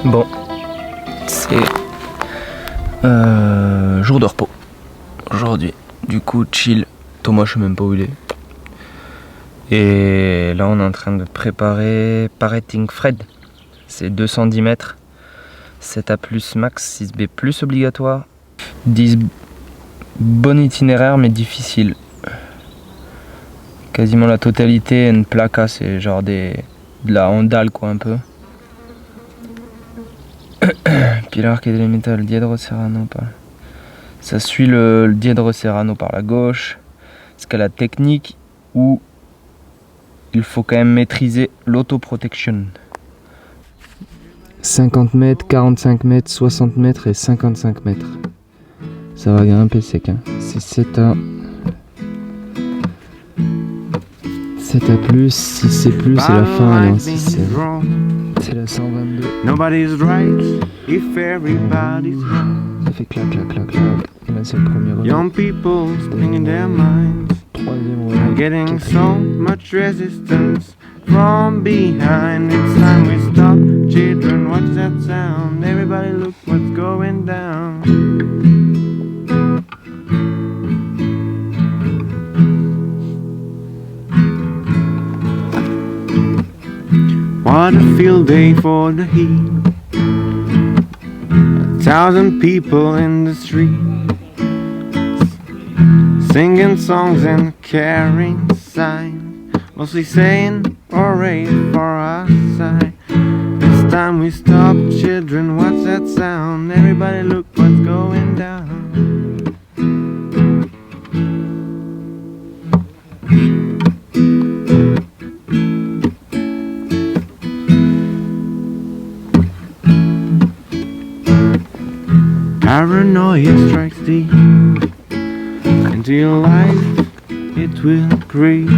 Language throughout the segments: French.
Bon, c'est jour de repos aujourd'hui. Du coup, chill. Thomas, je sais même pas où il est. Et là, on est en train de préparer Parenting Fred. C'est 210 mètres. 7A plus max, 6B plus obligatoire. 10 bon itinéraire mais difficile. Quasiment la totalité, une placa, c'est genre de la handal quoi un peu. Pilar qui est le Diedro Serrano par... Ça suit le Diedro Serrano par la gauche. Escalade technique où il faut quand même maîtriser l'autoprotection. 50 mètres, 45 mètres, 60 mètres et 55 mètres. Ça va grimper sec. Hein. C'est 7A. 7A+, 6C+, et la fin elle est en 6C. C'est la 122. Ça fait clac, clac, clac, clac. Et là c'est le premier relais. Young people spinning their minds, Troisième relais. getting so much resistance from behind. It's time we stop. Children, watch that sound. Everybody look what's going down. What a field day for the heat. 1,000 people in the street, singing songs and carrying signs, mostly saying hooray for our side. It's time we stop, children, what's that sound? Everybody look what's going down. Paranoia strikes deep into your life, it will creep.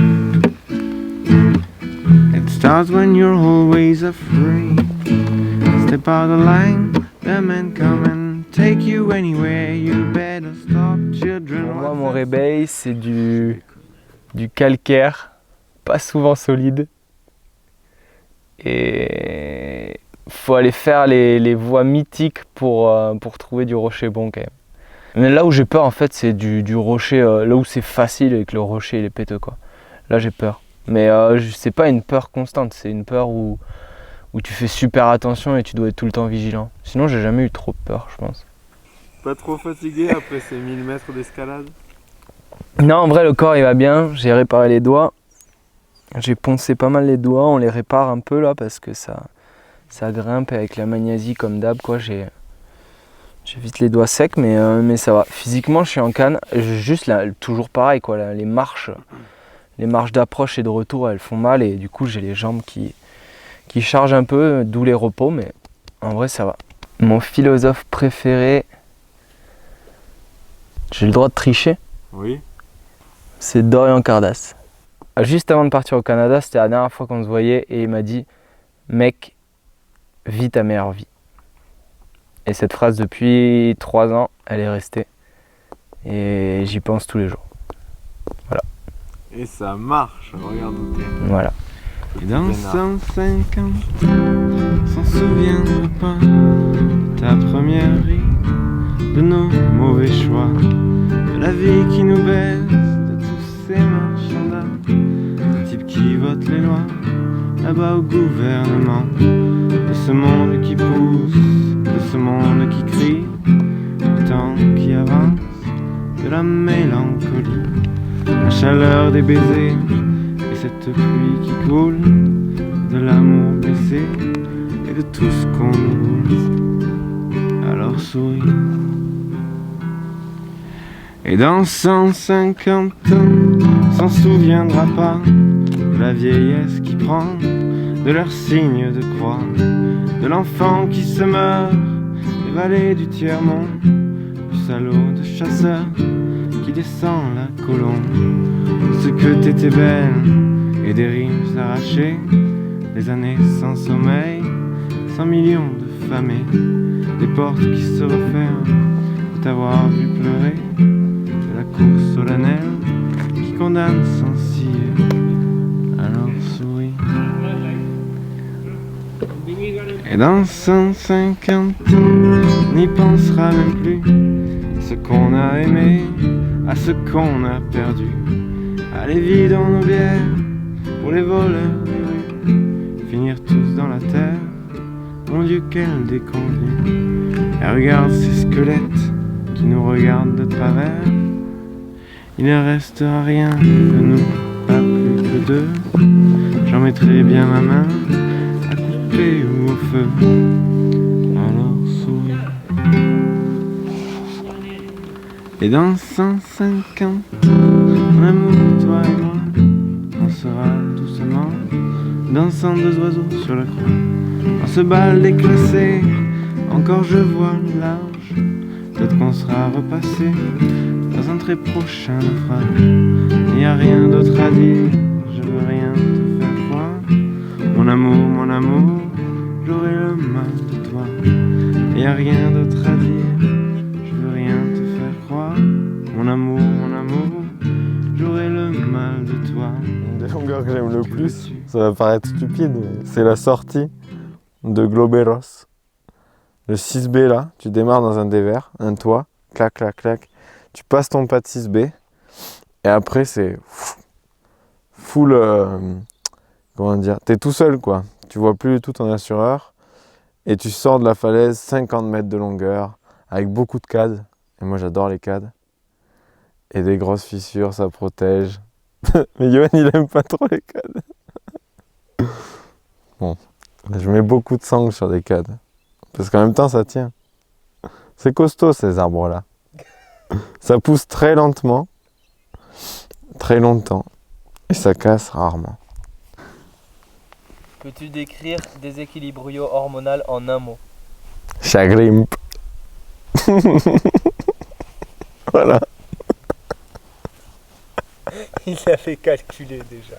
It starts when you're always afraid. Step out of line, the men come and take you anywhere. You better stop, children. Pour moi, mon réveil, c'est du calcaire, pas souvent solide. Et faut aller faire les voies mythiques pour trouver du rocher bon quand même. Mais là où j'ai peur en fait, c'est du rocher, là où c'est facile et que le rocher il est péteux quoi. Là j'ai peur. Mais c'est pas une peur constante, c'est une peur où tu fais super attention et tu dois être tout le temps vigilant. Sinon j'ai jamais eu trop peur je pense. Pas trop fatigué après ces 1000 mètres d'escalade? Non en vrai le corps il va bien, j'ai réparé les doigts. J'ai poncé pas mal les doigts, on les répare un peu là parce que ça grimpe avec la magnésie comme d'hab quoi. J'ai vite les doigts secs mais ça va. Physiquement je suis en canne, juste là toujours pareil quoi, là, les marches d'approche et de retour elles font mal et du coup j'ai les jambes qui chargent un peu, d'où les repos mais en vrai ça va. Mon philosophe préféré, j'ai le droit de tricher? Oui. C'est Dorian Cardas. Juste avant de partir au Canada, c'était la dernière fois qu'on se voyait et il m'a dit mec, vis ta meilleure vie. Et cette phrase depuis 3 ans, elle est restée. Et j'y pense tous les jours. Voilà. Et ça marche, regarde où t'es. Voilà. Et dans 150 ans, s'en souviendra pas ta première vie, de nos mauvais choix, de la vie qui nous baisse, de tous ces marchands d'âme, des types qui votent les lois, là-bas au gouvernement, de ce monde qui pousse, de ce monde qui crie, du temps qui avance, de la mélancolie, la chaleur des baisers, et cette pluie qui coule, de l'amour blessé, et de tout ce qu'on roule. Alors souris. Et dans 150 ans, s'en souviendra pas de la vieillesse qui prend, de leurs signes de croix, de l'enfant qui se meurt, des vallées du tiers-monde, du salaud de chasseur qui descend la colombe, de ce que t'étais belle, et des rimes arrachées, des années sans sommeil, 100 millions de familles, des portes qui se referment, de t'avoir vu pleurer, de la cour solennelle qui condamne sans ciller. Alors souris. Et dans 150 ans, on n'y pensera même plus à ce qu'on a aimé, à ce qu'on a perdu. Allez vite dans nos bières pour les voleurs des rues, finir tous dans la terre. Mon Dieu, quel déconvenu. Et regarde ces squelettes qui nous regardent de travers. Il ne restera rien de nous, pas plus que deux. J'en mettrai bien ma main à couper ou au feu. Alors souris. Et dans 150, mon amour, toi et moi, on sera doucement dansant deux oiseaux sur la croix. On se bal déclassé, encore je vois le large. Peut-être qu'on sera repassé dans un très prochain naufrage. Il n'y a rien d'autre à dire, je veux rien te faire croire. Mon amour, j'aurai le mal de toi. Il n'y a rien d'autre à dire, je veux rien te faire croire. Mon amour, j'aurai le mal de toi. Une des longueurs que j'aime le plus, ça va paraître stupide, mais c'est la sortie de Globeros. Le 6B là, tu démarres dans un dévers, un toit, clac, clac, clac. Tu passes ton pas de 6B et après c'est full, comment dire, t'es tout seul quoi. Tu vois plus du tout ton assureur et tu sors de la falaise 50 mètres de longueur avec beaucoup de cadres. Et moi j'adore les cadres. Et des grosses fissures, ça protège. Mais Yoann il aime pas trop les cadres. Bon, je mets beaucoup de sangle sur des cadres. Parce qu'en même temps ça tient. C'est costaud ces arbres là. Ça pousse très lentement, très longtemps, et ça casse rarement. Peux-tu décrire déséquilibrio hormonal en un mot? Ça grimpe. Voilà. Il avait calculé déjà.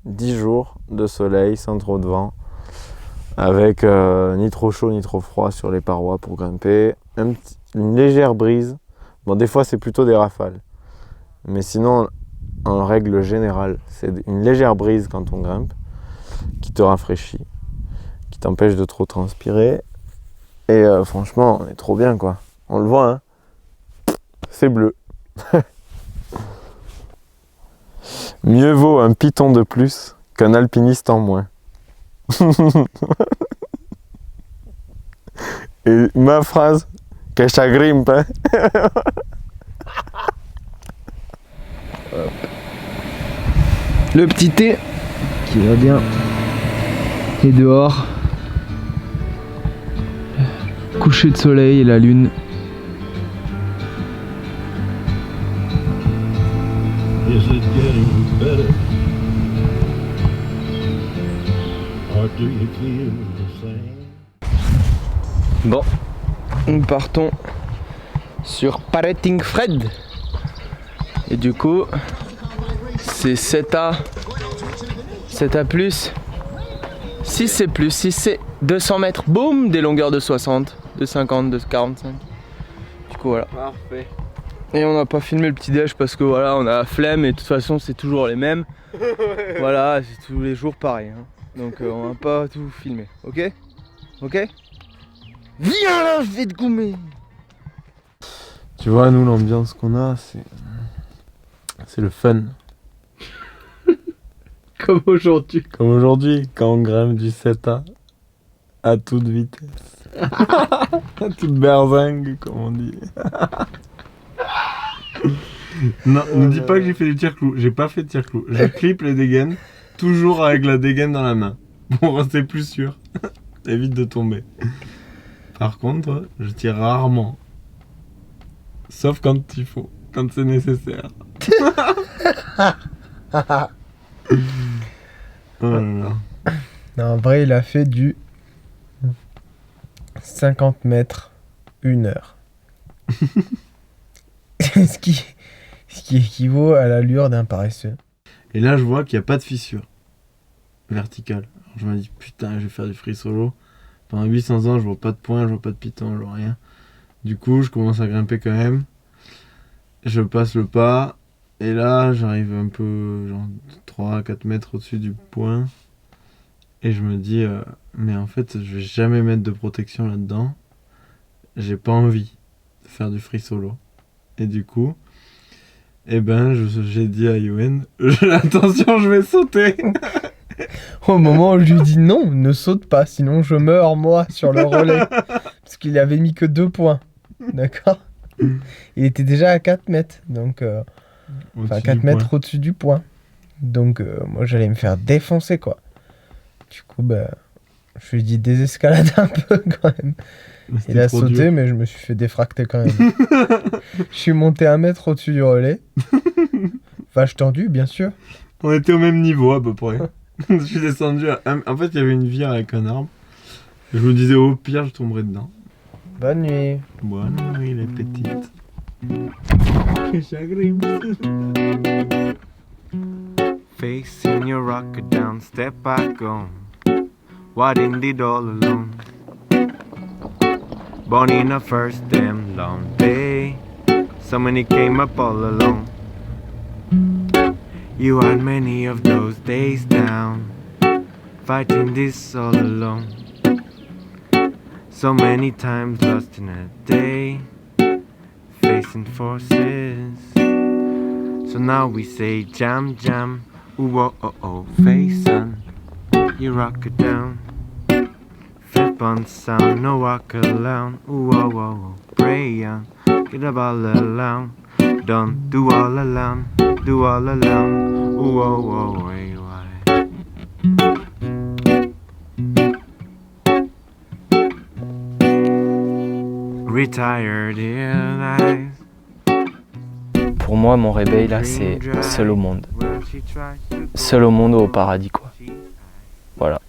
10 jours de soleil sans trop de vent, avec ni trop chaud ni trop froid sur les parois pour grimper. Une légère brise. Bon, des fois c'est plutôt des rafales. Mais sinon, en règle générale, c'est une légère brise quand on grimpe, qui te rafraîchit, qui t'empêche de trop transpirer. Et franchement, on est trop bien quoi. On le voit, hein. C'est bleu. Mieux vaut un python de plus qu'un alpiniste en moins. Et ma phrase, que ça grimpe, hein. Le petit thé qui va bien. Et dehors, coucher de soleil et la lune. Is it getting better? Or do you feel the same? Bon, nous partons sur Paretting Fred. Et du coup, c'est 7A plus. 6 c'est plus, 6 c'est 200 mètres, boum, des longueurs de 60, de 50, de 45. Du coup voilà. Parfait. Et on n'a pas filmé le petit déj parce que voilà, on a la flemme et de toute façon c'est toujours les mêmes. Voilà, c'est tous les jours pareil. Hein. Donc on va pas tout filmer, ok? Ok? Viens là, je vais te goumer! Tu vois, nous, l'ambiance qu'on a, c'est le fun. Comme aujourd'hui. Comme aujourd'hui, quand on grimpe du 7A à toute vitesse. À toute berzingue, comme on dit. Non, ne dis pas que j'ai fait du tir-clou. J'ai pas fait de tir-clou. Je clip les dégaines, toujours avec la dégaine dans la main. Pour rester plus sûr. Évite de tomber. Par contre, je tire rarement. Sauf quand il faut. Quand c'est nécessaire. Oh là là. Non, en vrai, il a fait du 50 mètres, 1 heure. ce qui équivaut à l'allure d'un paresseux. Et là, je vois qu'il n'y a pas de fissure verticale. Alors, je me dis, putain, je vais faire du free solo. Pendant 800 ans, je vois pas de point, je vois pas de piton, je vois rien. Du coup, je commence à grimper quand même. Je passe le pas. Et là, j'arrive un peu, genre 3-4 mètres au-dessus du point. Et je me dis, mais en fait, je vais jamais mettre de protection là-dedans. J'ai pas envie de faire du free solo. Et du coup, eh ben, j'ai dit à Yoann, attention, je vais sauter. Au moment où je lui dis non, ne saute pas, sinon je meurs moi sur le relais. Parce qu'il avait mis que 2 points. D'accord. Il était déjà à 4 mètres. Donc, enfin, 4 mètres au-dessus du point. Donc, moi, j'allais me faire défoncer, quoi. Du coup, je lui ai dit désescalade un peu, quand même. Il a sauté, dur. Mais je me suis fait défracter, quand même. Je suis monté 1 mètre au-dessus du relais. Vache tendue, bien sûr. On était au même niveau, à peu près. Je suis descendu à... En fait, il y avait une vire avec un arbre. Je me disais, au pire, je tomberais dedans. Bonne nuit. Bonne nuit, les petites. Que chagrin. Facing your rocket down, step back on. What indeed all alone. Born in a first damn long day. So many came up all alone. You had many of those days down, fighting this all alone. So many times lost in a day, facing forces. So now we say jam jam, ooh oh oh oh, face on. You rock it down, flip on sound, no walk alone. Ooh oh oh oh, pray on, get up all alone. Don't do all alone, do all alone. Ooh oh oh, way why. Retired eyes. Pour moi, mon réveil là, c'est seul au monde. Seul au monde ou au paradis, quoi. Voilà.